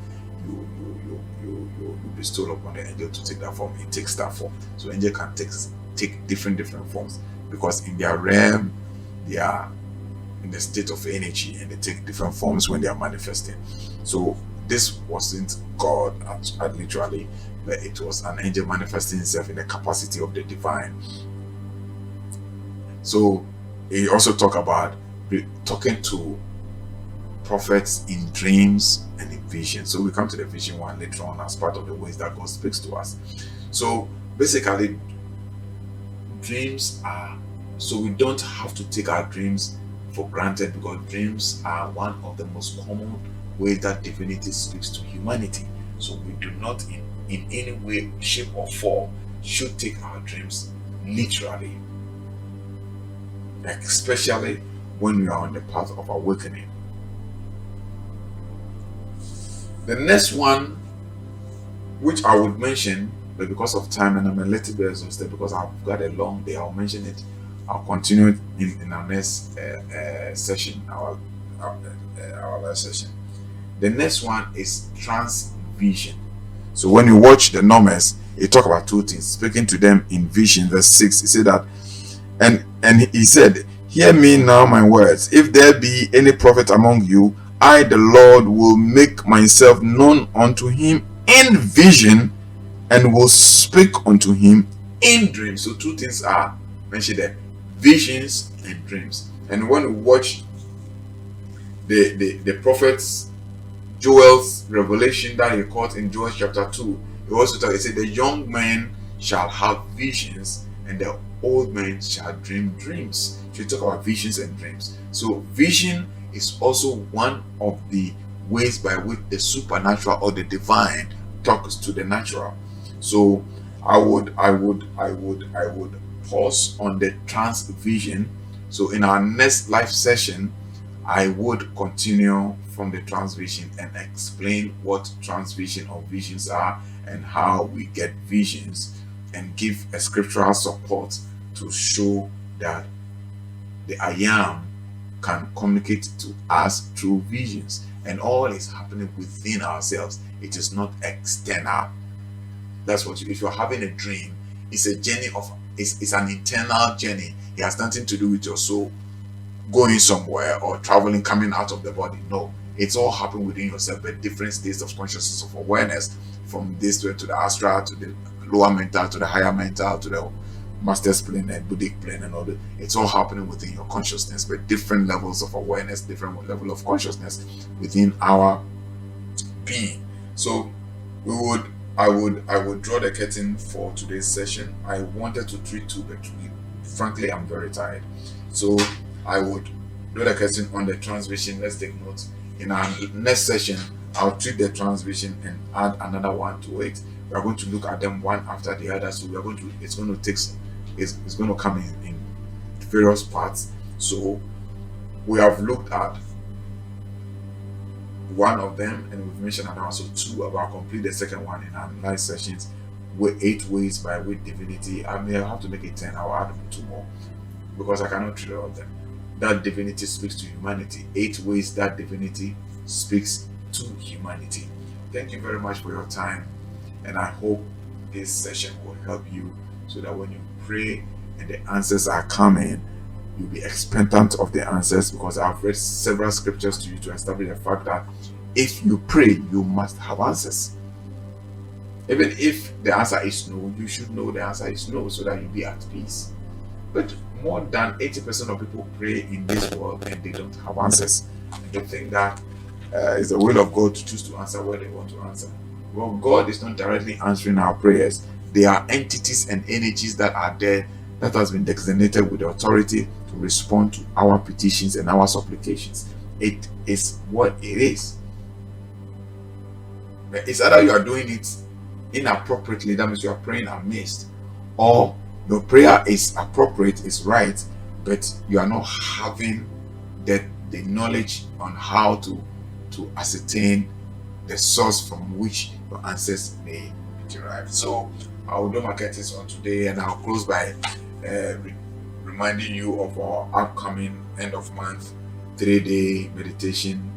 you bestow upon the angel to take that form. It takes that form. So angel can take different forms, because in their realm they are in the state of energy, and they take different forms when they are manifesting. So this wasn't God literally, but it was an angel manifesting himself in the capacity of the divine. So he also talked about talking to prophets in dreams and in vision. So we come to the vision one later on as part of the ways that God speaks to us. So basically, dreams are, so we don't have to take our dreams for granted, because dreams are one of the most common ways that divinity speaks to humanity. So we do not in any way, shape or form should take our dreams literally, especially when we are on the path of awakening. The next one, which I would mention, but because of time and I'm a little bit exhausted because I've got a long day, I'll mention it. I'll continue in our next session, our last session. The next one is trance vision. So when you watch the Numbers, it talk about two things. Speaking to them in vision, verse 6, he said that, and he said, Hear me now my words. If there be any prophet among you, I, the Lord, will make myself known unto him in vision, and will speak unto him in dreams. So two things are mentioned there: visions and dreams. And when we watch the prophet's Joel's revelation that he caught in Joel chapter 2, he also talked, he said, the young man shall have visions, and the old man shall dream dreams. So we talk about visions and dreams. So vision is also one of the ways by which the supernatural or the divine talks to the natural. So I would pause on the trance vision. So in our next live session, I would continue from the trance vision and explain what trance vision or visions are and how we get visions, and give a scriptural support to show that the I am can communicate to us through visions, and all is happening within ourselves. It is not external. That's what if you're having a dream, it's a journey of, it's an internal journey. It has nothing to do with your soul going somewhere or traveling, coming out of the body. No, it's all happening within yourself, but different states of consciousness, of awareness, from this to the astral, to the lower mental, to the higher mental, to the master's plane and Buddhic plane, and all that. It's all happening within your consciousness, but different levels of awareness, different level of consciousness within our being. So we would I would draw the curtain for today's session. I wanted to treat two, but frankly, I'm very tired. So I would draw the curtain on the transmission. Let's take note. In our next session, I'll treat the transmission and add another one to it. We are going to look at them one after the other. So we are going to. It's going to take. It's going to come in various parts. So we have looked at one of them and we've mentioned another one. So two, about complete the second one in our live sessions with 8 ways by which divinity. I may have to make it 10. I'll add 2 more because I cannot treat all of them. That divinity speaks to humanity. 8 ways that divinity speaks to humanity. Thank you very much for your time, and I hope this session will help you so that when you pray and the answers are coming, you'll be expectant of the answers, because I've read several scriptures to you to establish the fact that if you pray, you must have answers. Even if the answer is no, you should know the answer is no so that you'll be at peace. But more than 80% of people pray in this world and they don't have answers. And they think that it's the will of God to choose to answer where they want to answer. Well, God is not directly answering our prayers. There are entities and energies that are there that has been designated with the authority to respond to our petitions and our supplications. It is what it is. It's either you are doing it inappropriately, that means you are praying amiss, or your prayer is appropriate, is right, but you are not having the knowledge on how to ascertain the source from which your answers may be derived. So I will do my curtains on today, and I'll close by reminding you of our upcoming end of month 3-day meditation,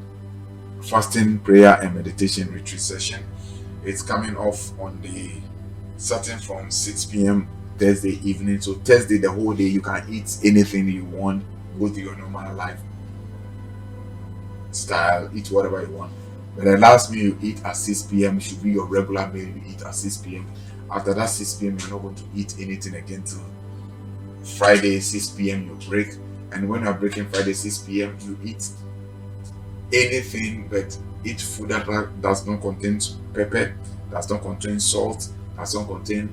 fasting, prayer and meditation retreat session. It's coming off on starting from 6 p.m. Thursday evening. So Thursday, the whole day, you can eat anything you want, go to your normal life style, eat whatever you want. But the last meal you eat at 6 p.m. should be your regular meal you eat at 6 p.m. After that 6 p.m. you're not going to eat anything again till Friday 6 p.m. you break. And when you're breaking Friday 6 p.m. you eat anything, but eat food that does not contain pepper, does not contain salt, does not contain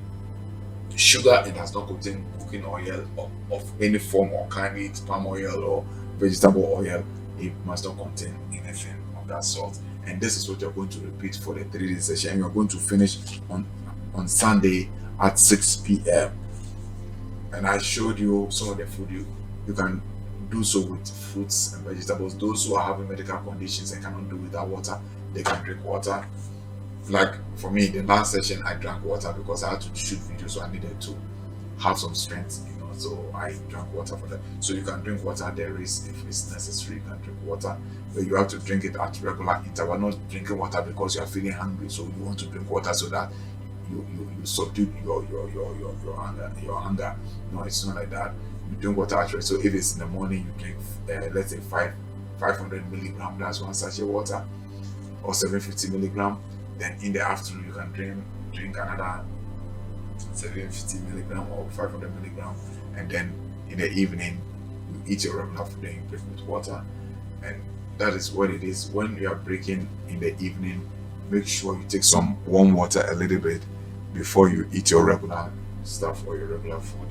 sugar, and does not contain cooking oil of any form or kind, eat palm oil or vegetable oil. It must not contain anything of that sort. And this is what you're going to repeat for the 3-day session. And you're going to finish on Sunday at 6 p.m. And I showed you some of the food you can do so with fruits and vegetables. Those who are having medical conditions and cannot do without water, they can drink water. Like for me, the last session I drank water because I had to shoot videos, so I needed to have some strength, so I drank water for that. So you can drink water, there is, if it's necessary, you can drink water, but you have to drink it at regular interval. Not drinking water because you are feeling hungry, so you want to drink water so that you subdue your hunger. No, it's not like that. You drink water at rest. So if it's in the morning, you drink let's say 500 milligram, that's 1 sachet water, or 750 milligram. Then in the afternoon you can drink another 750 milligram or 500 milligram, and then in the evening you eat your regular food and you break with water. And that is what it is. When you are breaking in the evening, make sure you take some warm water a little bit before you eat your regular stuff or your regular food.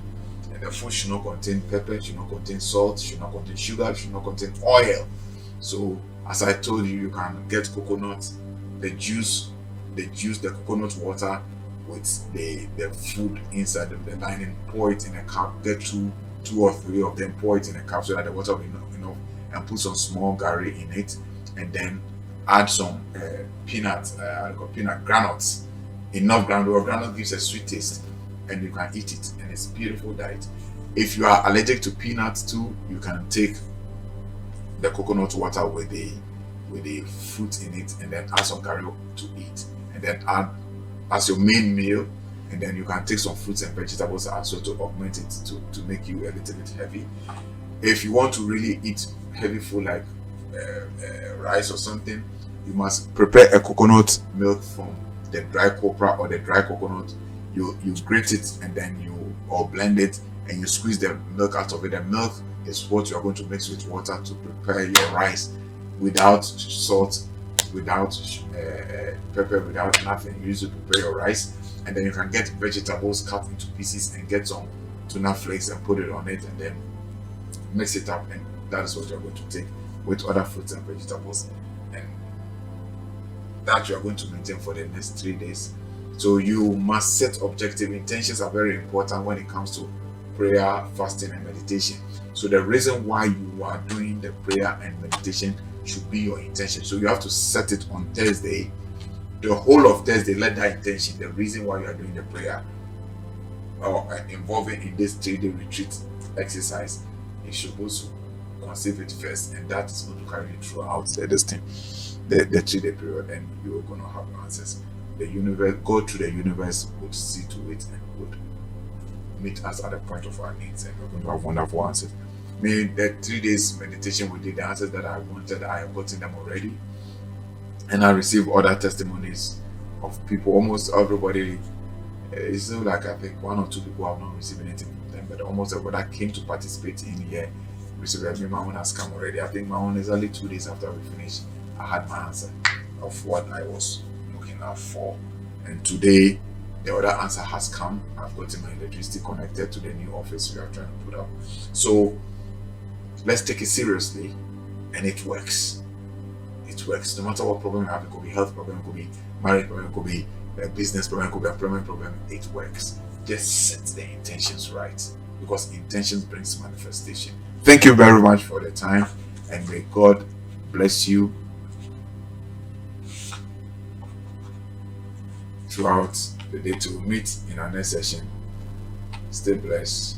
And the food should not contain pepper, should not contain salt, should not contain sugar, should not contain oil. So as I told you, you can get coconut, the coconut water with the food inside of the lining, pour it in a cup, get two or three of them, pour it in a cup so that the water will be enough, and put some small gari in it, and then add some peanut granules. Enough granule gives a sweet taste, and you can eat it, and it's a beautiful diet. If you are allergic to peanuts too, you can take the coconut water with the fruit in it, and then add some gari to eat, and then add as your main meal, and then you can take some fruits and vegetables as well to augment it to make you a little bit heavy. If you want to really eat heavy food like rice or something, you must prepare a coconut milk from the dry copra or the dry coconut. You grate it and then or blend it, and you squeeze the milk out of it. The milk is what you are going to mix with water to prepare your rice without salt, without pepper, without nothing. You use it to prepare your rice, and then you can get vegetables cut into pieces and get some tuna flakes and put it on it, and then mix it up, and that is what you're going to take with other fruits and vegetables, and that you are going to maintain for the next 3 days. So you must set objective. Intentions are very important when it comes to prayer, fasting, and meditation. So the reason why you are doing the prayer and meditation should be your intention. So you have to set it on Thursday. The whole of Thursday, let that intention, the reason why you are doing the prayer or involving in this 3-day retreat exercise, you should supposed to conceive it first, and that is going to carry you throughout this thing, the 3-day period, and you're going to have answers. The universe, God through the universe, would see to it and would meet us at the point of our needs, and we're going to have wonderful answers. May the 3 days meditation we did, the answers that I wanted, I have gotten them already, and I received other testimonies of people. Almost everybody, it's still like I think 1 or 2 people have not received anything from them, but almost everybody that came to participate in here received. I mean, my own has come already. I think my own is only 2 days after we finished. I had my answer of what I was looking out for, and today the other answer has come. I've gotten my electricity connected to the new office we are trying to put up. So let's take it seriously, and it works. It works. No matter what problem you have, it could be health problem, it could be marriage problem, it could be a business problem, it could be a employment problem. It works. Just set the intentions right, because intentions brings manifestation. Thank you very much for the time, and may God bless you throughout the day. To meet in our next session. Stay blessed.